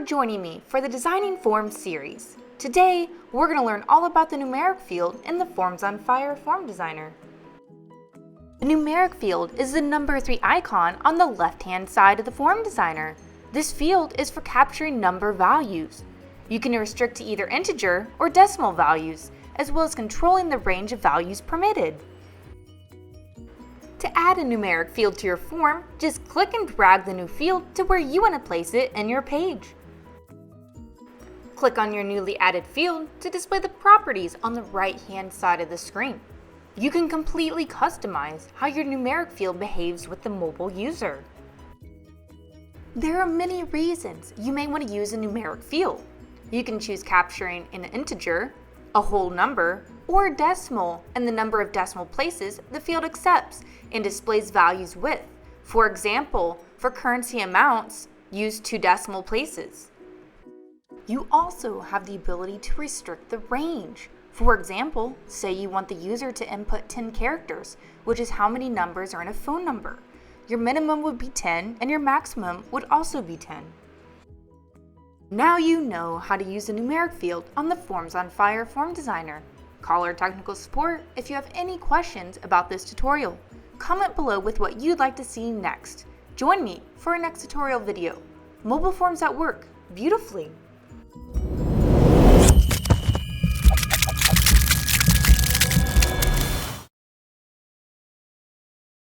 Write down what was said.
joining me for the Designing Forms series. Today, we're going to learn all about the numeric field in the Forms on Fire form designer. The numeric field is the number 3 icon on the left-hand side of the form designer. This field is for capturing number values. You can restrict to either integer or decimal values, as well as controlling the range of values permitted. To add a numeric field to your form, just click and drag the new field to where you want to place it in your page. Click on your newly added field to display the properties on the right-hand side of the screen. You can completely customize how your numeric field behaves with the mobile user. There are many reasons you may want to use a numeric field. You can choose capturing an integer, a whole number, or a decimal and the number of decimal places the field accepts and displays values with. For example, for currency amounts, use 2 decimal places. You also have the ability to restrict the range. For example, say you want the user to input 10 characters, which is how many numbers are in a phone number. Your minimum would be 10 and your maximum would also be 10. Now you know how to use the numeric field on the Forms on Fire form designer. Call our technical support if you have any questions about this tutorial. Comment below with what you'd like to see next. Join me for our next tutorial video. Mobile forms that work beautifully.